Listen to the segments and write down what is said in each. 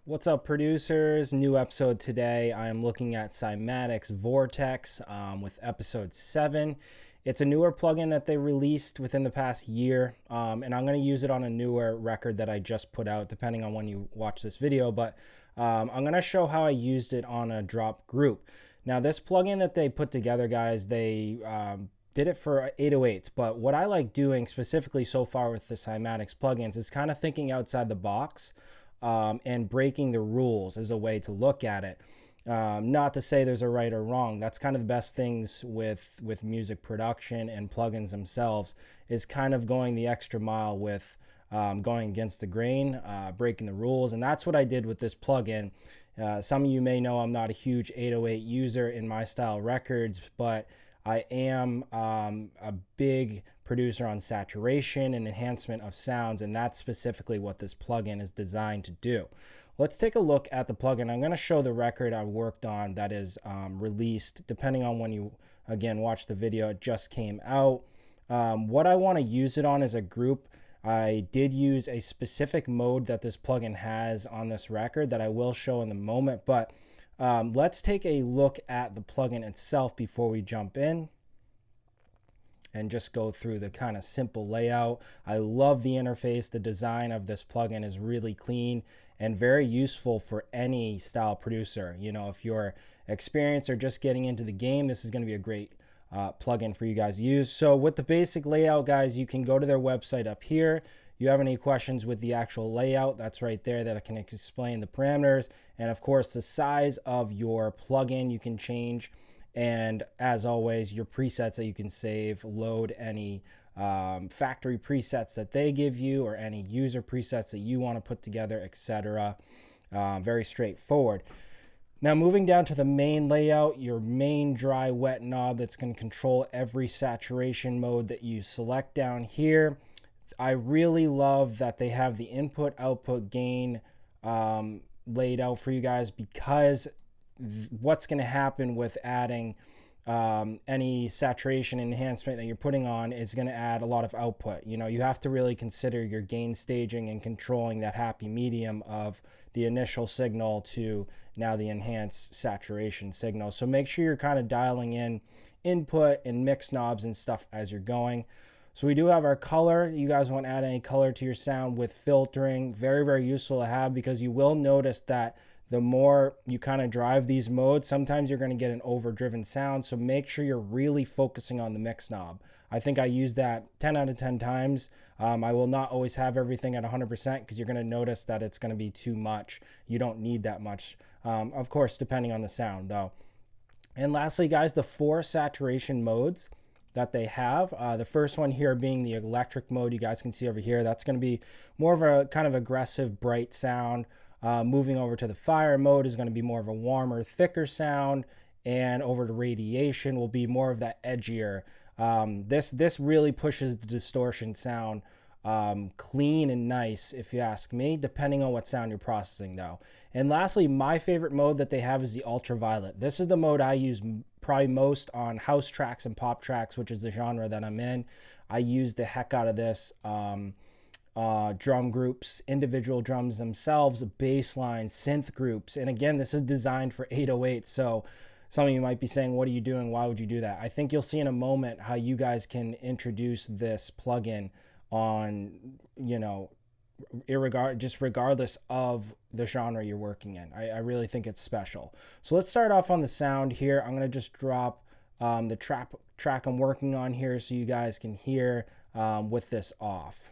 What's up, producers? New episode today. I am looking at Cymatics Vortex with episode 7. It's a newer plugin that they released within the past year, and I'm going to use it on a newer record that I just put out, depending on when you watch this video. But I'm going to show how I used it on a drop group. Now, this plugin that they put together, guys, they did it for 808s, but what I like doing specifically so far with the Cymatics plugins is kind of thinking outside the box. And breaking the rules is a way to look at it. Not to say there's a right or wrong. That's kind of the best things with music production and plugins themselves, is kind of going the extra mile with going against the grain, breaking the rules. And that's what I did with this plugin. Some of you may know I'm not a huge 808 user in my style records, but I am a big producer on saturation and enhancement of sounds, and that's specifically what this plugin is designed to do. Let's take a look at the plugin. I'm going to show the record I worked on that is released, depending on when you, again, watch the video. It just came out. What I want to use it on as a group, I did use a specific mode that this plugin has on this record that I will show in the moment, but let's take a look at the plugin itself before we jump in and just go through the kind of simple layout. I love the interface. The design of this plugin is really clean and very useful for any style producer. You know, if you're experienced or just getting into the game, this is going to be a great plugin for you guys to use. So with the basic layout, guys, you can go to their website up here. You have any questions with the actual layout, that's right there, that I can explain the parameters. And of course, the size of your plugin you can change. And as always, your presets that you can save, load any factory presets that they give you or any user presets that you want to put together, etc. Very straightforward. Now, moving down to the main layout, your main dry wet knob that's going to control every saturation mode that you select down here. I really love that they have the input output gain laid out for you guys, because what's going to happen with adding any saturation enhancement that you're putting on is going to add a lot of output. You know, you have to really consider your gain staging and controlling that happy medium of the initial signal to now the enhanced saturation signal. So make sure you're kind of dialing in input and mix knobs and stuff as you're going. So we do have our color. You guys want to add any color to your sound with filtering. Very, very useful to have, because you will notice that the more you kind of drive these modes, sometimes you're going to get an overdriven sound. So make sure you're really focusing on the mix knob. I think I use that 10 out of 10 times. I will not always have everything at 100%, because you're going to notice that it's going to be too much. You don't need that much. Of course, depending on the sound though. And lastly, guys, the 4 saturation modes that they have. The first one here being the electric mode, you guys can see over here. That's going to be more of a kind of aggressive, bright sound. Moving over to the fire mode is going to be more of a warmer, thicker sound. And over to radiation will be more of that edgier. This really pushes the distortion sound clean and nice, if you ask me, depending on what sound you're processing though. And lastly, my favorite mode that they have is the Ultraviolet. This is the mode I use probably most on house tracks and pop tracks, which is the genre that I'm in. I use the heck out of this. Drum groups, individual drums themselves, bass lines, synth groups. And again, this is designed for 808. So some of you might be saying, what are you doing? Why would you do that? I think you'll see in a moment how you guys can introduce this plugin on, you know, regardless of the genre you're working in. I really think it's special. So let's start off on the sound here. I'm going to just drop the track I'm working on here so you guys can hear with this off.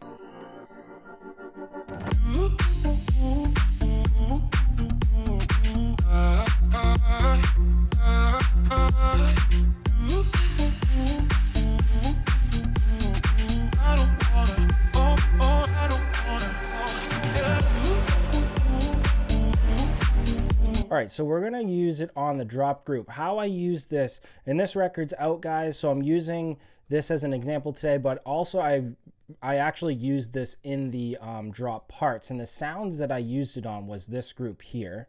All right, so we're gonna use it on the drop group. How I use this, and this record's out, guys, so I'm using this as an example today, but also I actually used this in the drop parts, and the sounds that I used it on was this group here.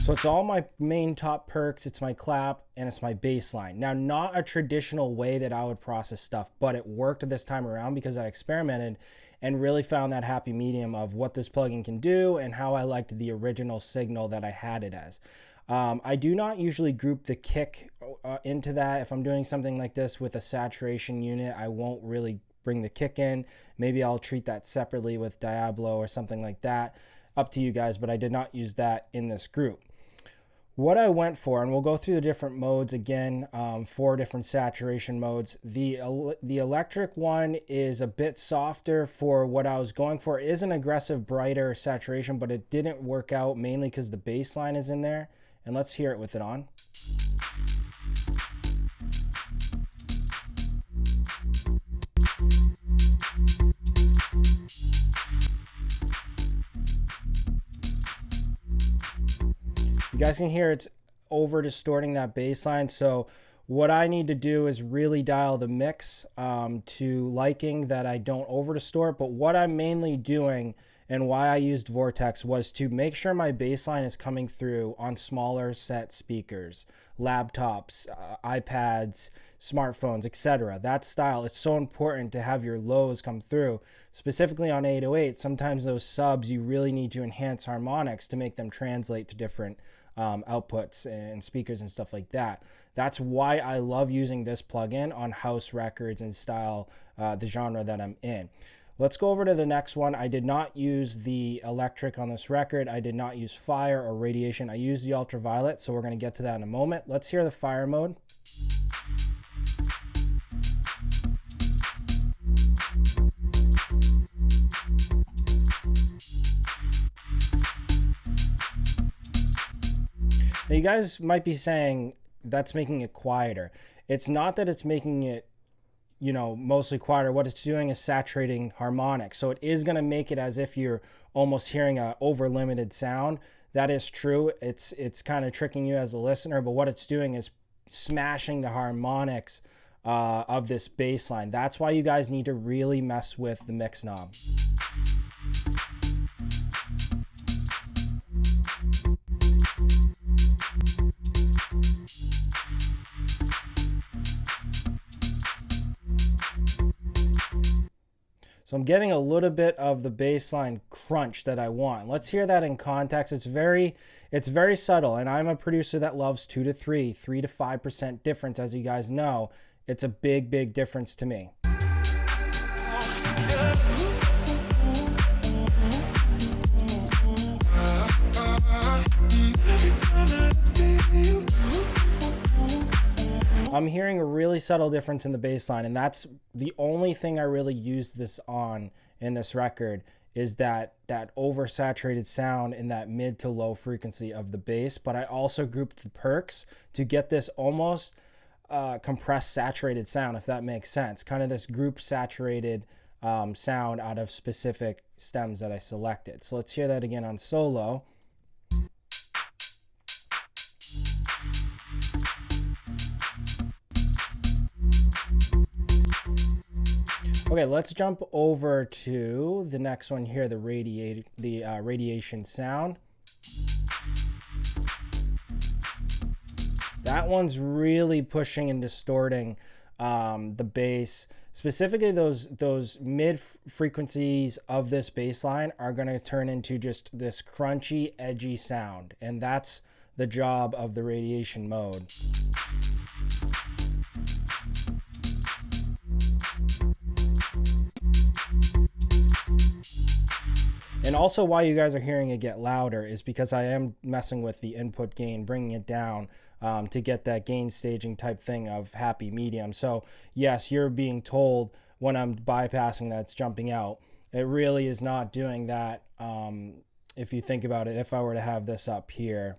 So it's all my main top perks, it's my clap, and it's my bass line. Now, not a traditional way that I would process stuff, but it worked this time around because I experimented, and really found that happy medium of what this plugin can do and how I liked the original signal that I had it as. I do not usually group the kick into that. If I'm doing something like this with a saturation unit, I won't really bring the kick in. Maybe I'll treat that separately with Diablo or something like that. Up to you guys, but I did not use that in this group. What I went for, and we'll go through the different modes again, 4 different saturation modes. The electric one is a bit softer for what I was going for. It is an aggressive, brighter saturation, but it didn't work out mainly because the bass line is in there. And let's hear it with it on. You guys can hear it's over distorting that bass line. So what I need to do is really dial the mix to liking that I don't over distort. But what I'm mainly doing and why I used Vortex was to make sure my bass line is coming through on smaller set speakers, laptops, iPads, smartphones, etc. That style, it's so important to have your lows come through. Specifically on 808, sometimes those subs, you really need to enhance harmonics to make them translate to different outputs and speakers and stuff like that. That's why I love using this plugin on house records and style, the genre that I'm in. Let's go over to the next one. I did not use the electric on this record. I did not use fire or radiation. I used the ultraviolet, so we're going to get to that in a moment. Let's hear the fire mode. Now you guys might be saying that's making it quieter. It's not that it's making it, you know, mostly quieter. What it's doing is saturating harmonics. So it is going to make it as if you're almost hearing a over limited sound. That is true. It's kind of tricking you as a listener, but what it's doing is smashing the harmonics of this bass line. That's why you guys need to really mess with the mix knob. So I'm getting a little bit of the bassline crunch that I want. Let's hear that in context. It's very subtle, and I'm a producer that loves 2 to 3 to 5% difference. As you guys know, it's a big difference to me. I'm hearing a really subtle difference in the bass line, and that's the only thing I really used this on in this record, is that oversaturated sound in that mid to low frequency of the bass. But I also grouped the perks to get this almost compressed saturated sound, if that makes sense. Kind of this group saturated sound out of specific stems that I selected. So let's hear that again on solo. Okay, let's jump over to the next one here, the radiation sound. That one's really pushing and distorting the bass. Specifically, those mid frequencies of this bass line are going to turn into just this crunchy, edgy sound, and that's the job of the radiation mode. And also why you guys are hearing it get louder is because I am messing with the input gain, bringing it down to get that gain staging type thing of happy medium. So yes, you're being told when I'm bypassing that it's jumping out. It really is not doing that. If you think about it, if I were to have this up here,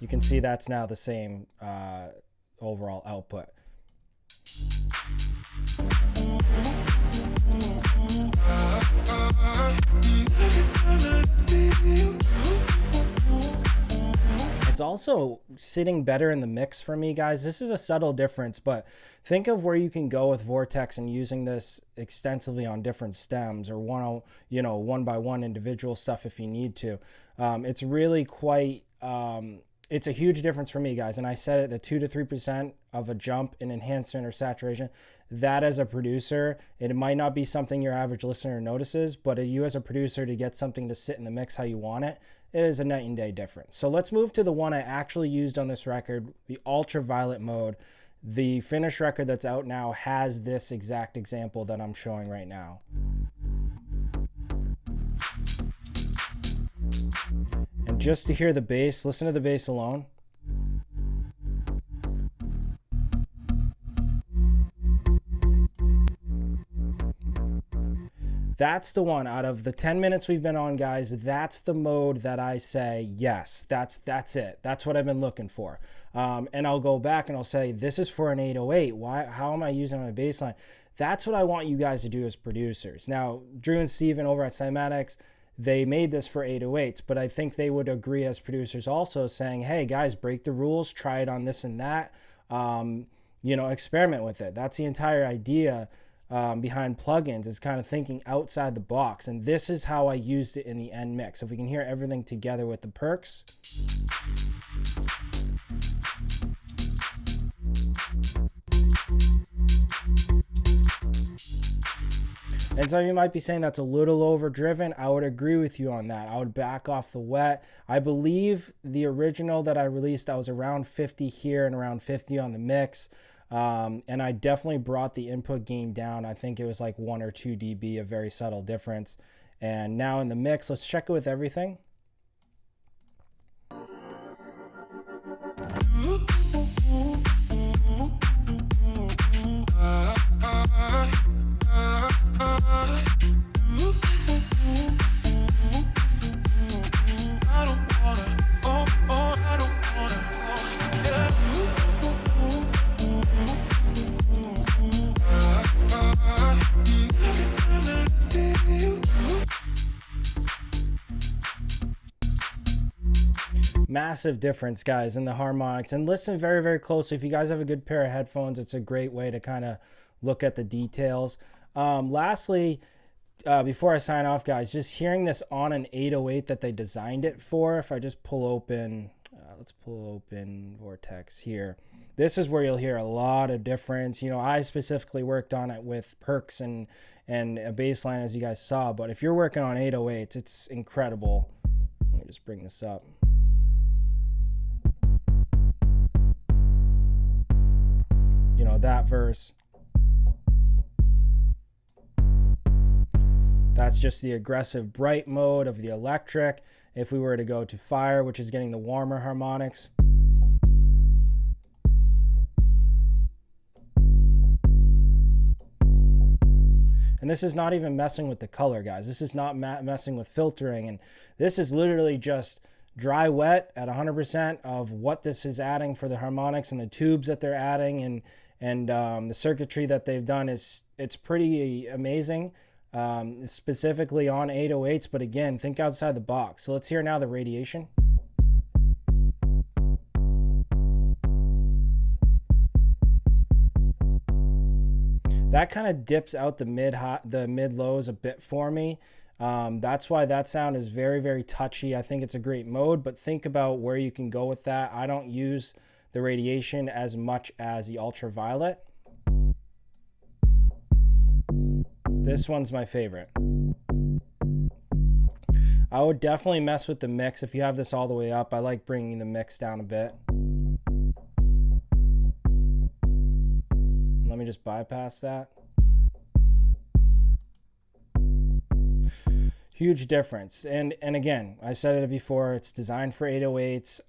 you can see that's now the same overall output. It's also sitting better in the mix for me, guys. This is a subtle difference, but think of where you can go with Vortex and using this extensively on different stems, or one by one individual stuff if you need to. It's really quite it's a huge difference for me, guys. And I said it, the 2 to 3% of a jump in enhancement or saturation, that as a producer, it might not be something your average listener notices, but you as a producer, to get something to sit in the mix how you want it, it is a night and day difference. So let's move to the one I actually used on this record, the ultraviolet mode. The finished record that's out now has this exact example that I'm showing right now. And just to hear the bass, listen to the bass alone. That's the one out of the 10 minutes we've been on, guys. That's the mode that I say, yes, that's it. That's what I've been looking for. And I'll go back and I'll say, this is for an 808. How am I using it on a bass line? That's what I want you guys to do as producers. Now, Drew and Steven over at Cymatics, they made this for 808s, but I think they would agree as producers also, saying, hey, guys, break the rules, try it on this and that, experiment with it. That's the entire idea behind plugins, is kind of thinking outside the box. And this is how I used it in the end mix. If we can hear everything together with the perks. And some of you might be saying that's a little overdriven. I would agree with you on that. I would back off the wet. I believe the original that I released, I was around 50 here and around 50 on the mix. And I definitely brought the input gain down. I think it was like 1 or 2 dB, a very subtle difference. And now in the mix, let's check it with everything. Massive difference, guys, in the harmonics. And listen very, very closely. If you guys have a good pair of headphones, it's a great way to kind of look at the details. Lastly, before I sign off, guys, just hearing this on an 808 that they designed it for. If I just pull open, let's pull open Vortex here. This is where you'll hear a lot of difference. You know, I specifically worked on it with perks and a bass line, as you guys saw. But if you're working on 808s, it's incredible. Let me just bring this up. You know, that verse. That's just the aggressive bright mode of the electric. If we were to go to fire, which is getting the warmer harmonics. And this is not even messing with the color, guys. This is not messing with filtering. And this is literally just dry wet at 100% of what this is adding for the harmonics and the tubes that they're adding, and the circuitry that they've done it's pretty amazing, specifically on 808s. But again, think outside the box. So let's hear now the radiation. That kind of dips out the mid lows a bit for me. That's why that sound is very, very touchy. I think it's a great mode, but think about where you can go with that. I don't use the radiation as much as the ultraviolet. This one's my favorite. I would definitely mess with the mix if you have this all the way up. I like bringing the mix down a bit. Let me just bypass that. Huge difference. And again, I said it before, it's designed for 808s.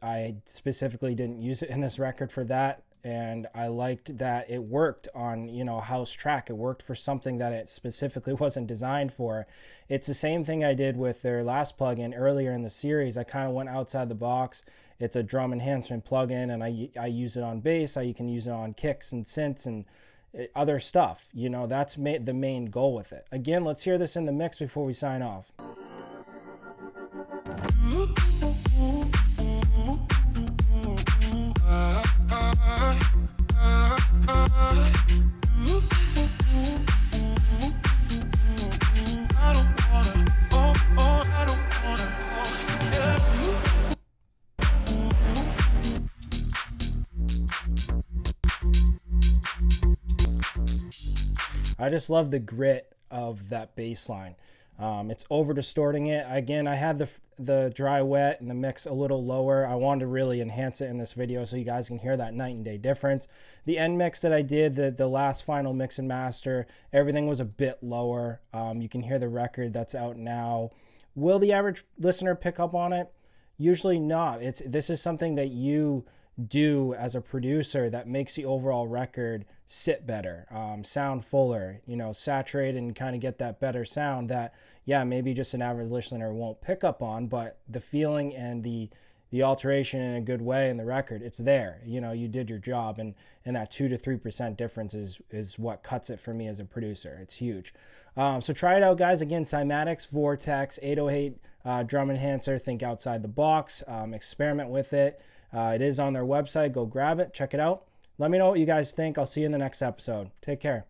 I specifically didn't use it in this record for that, and I liked that it worked on, you know, a house track. It worked for something that it specifically wasn't designed for. It's the same thing I did with their last plugin earlier in the series. I kind of went outside the box. It's a drum enhancement plugin, and I use it on bass. You can use it on kicks and synths and other stuff. You know, that's the main goal with it. Again, let's hear this in the mix before we sign off. I just love the grit of that bass line. It's over distorting it. Again, I had the dry wet and the mix a little lower. I wanted to really enhance it in this video so you guys can hear that night and day difference. The end mix that I did, the last final mix and master, everything was a bit lower. You can hear the record that's out now. Will the average listener pick up on it? Usually not. This is something that you do as a producer that makes the overall record sit better, sound fuller, saturate and kind of get that better sound that, yeah, maybe just an average listener won't pick up on, but the feeling and the alteration in a good way in the record, it's there. You did your job, and that 2 to 3% difference is what cuts it for me as a producer. It's huge. So try it out, guys. Again, Cymatics, Vortex, 808 drum enhancer. Think outside the box. Experiment with it. It is on their website. Go grab it. Check it out. Let me know what you guys think. I'll see you in the next episode. Take care.